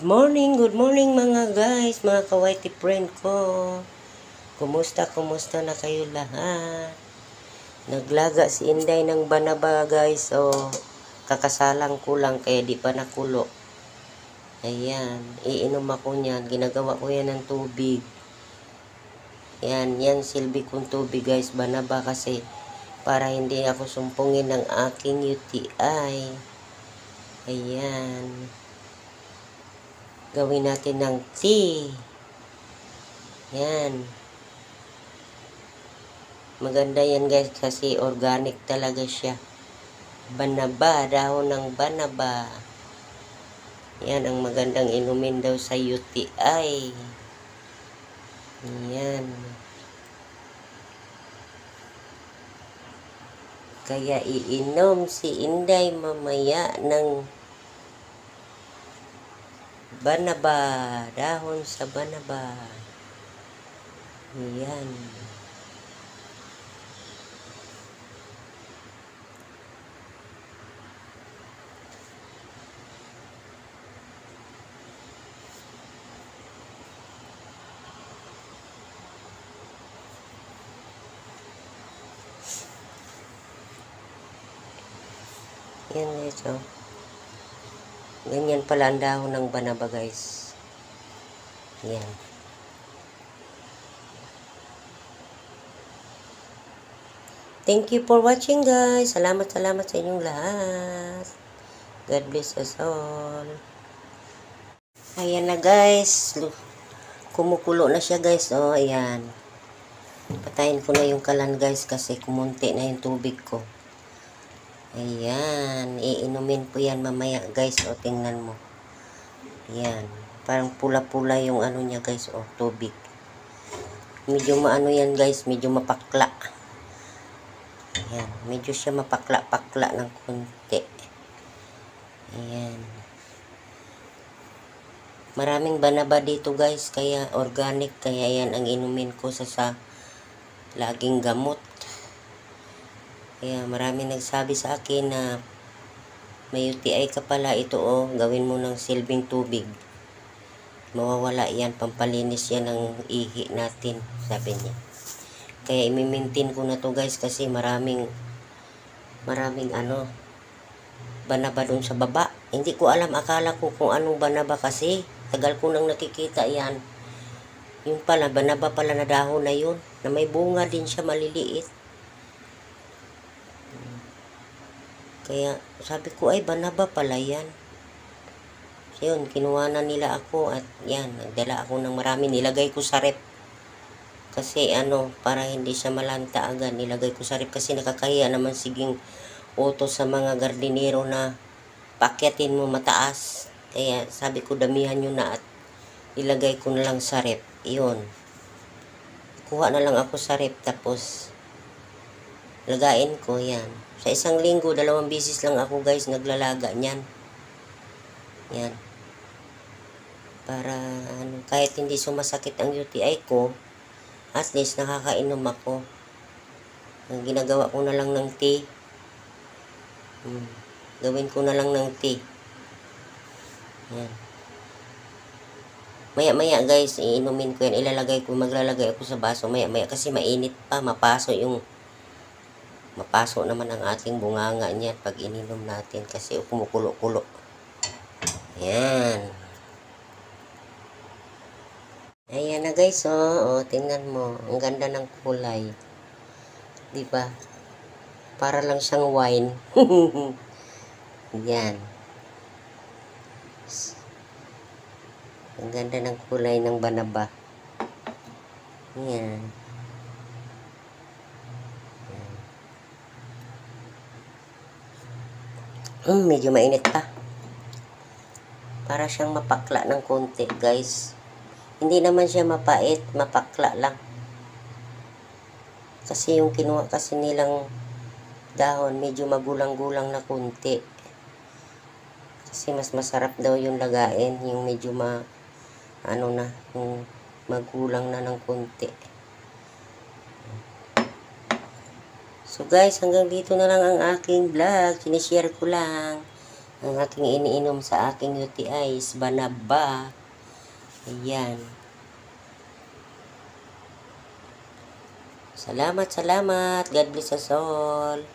Good morning mga guys, mga kawaiti friend ko. Kumusta na kayo lahat? Naglaga si Inday ng banaba guys, kakasalang ko lang kaya di pa nakulo. Ayan, iinom ako niyan, ginagawa ko yan ng tubig. Yan silbi kong tubig guys, banaba kasi para hindi ako sumpungin ng aking UTI. Ayan. Gawin natin ng tea. Yan. Maganda yan guys kasi organic talaga siya. Banaba, dahon ng banaba. Yan ang magandang inumin daw sa UTI. Yan. Kaya iinom si Inday mamaya ng banaba, dahon sa banaba. Yan. Yan guys, ganyan pala ang dahon ng banaba guys. Yan. Thank you for watching guys. Salamat sa inyong lahat. God bless us all. Ayan na guys. Kumukulo na siya guys. Ayan. Patayin ko na yung kalan guys kasi kumunti na yung tubig ko. Ayan. Iinumin ko yan mamaya guys. Tingnan mo. Ayan. Parang pula-pula yung ano niya guys. Tubig. Medyo maano yan guys. Medyo mapakla. Ayan. Medyo siya mapakla-pakla ng konti. Ayan. Maraming banaba dito guys. Kaya organic. Kaya yan ang inumin ko sa laging gamot. Kaya marami nagsabi sa akin na may UTI ka pala ito gawin mo ng silbing tubig. Mawawala yan, pampalinis yan ng ihi natin, sabi niya. Kaya i-maintain ko na to guys kasi maraming banaba dun sa baba. Hindi ko alam, akala ko kung anong banaba kasi tagal ko nang nakikita yan. Yung pala, banaba pala na dahon na yun, na may bunga din siya maliliit. Kaya sabi ko ay banaba pala yan. So yun, kinuha na nila ako at yan, nagdala ako ng marami. Nilagay ko sa rep. Kasi para hindi siya malanta agad, nilagay ko sa rep kasi nakakahiya naman siging utos sa mga gardinero na paakyatin mo mataas. Kaya sabi ko damihan nyo na at ilagay ko na lang sa rep. Iyon. Kuha na lang ako sa rep tapos lagain ko yan. Sa isang linggo, 2 beses lang ako guys naglalaga niyan. Yan. Para kahit hindi sumasakit ang UTI ko, at least nakakainom ako. Ang ginagawa ko na lang ng tea. Gawin ko na lang ng tea. Yan. Maya-maya guys, iinumin ko yan. Maglalagay ako sa baso maya-maya kasi mainit pa, mapaso naman ang ating bunganga niyan pag ininom natin kasi kumukulo-kulo. Yan. Ayan na guys, tingnan mo. Ang ganda ng kulay. Diba? Para lang siyang wine. Yan. Ang ganda ng kulay ng banaba. Yan. Medyo mainit pa. Para siyang mapakla ng konti, guys. Hindi naman siya mapait, mapakla lang. Kasi yung kinuha kasi nilang dahon, medyo magulang-gulang na konti. Kasi mas masarap daw yung lagain, yung medyo yung magulang na ng konti. So guys, hanggang dito na lang ang aking vlog. Sinishare ko lang. Ang aking iniinom sa aking UTI is Banaba. Ayan. Salamat, salamat. God bless us all.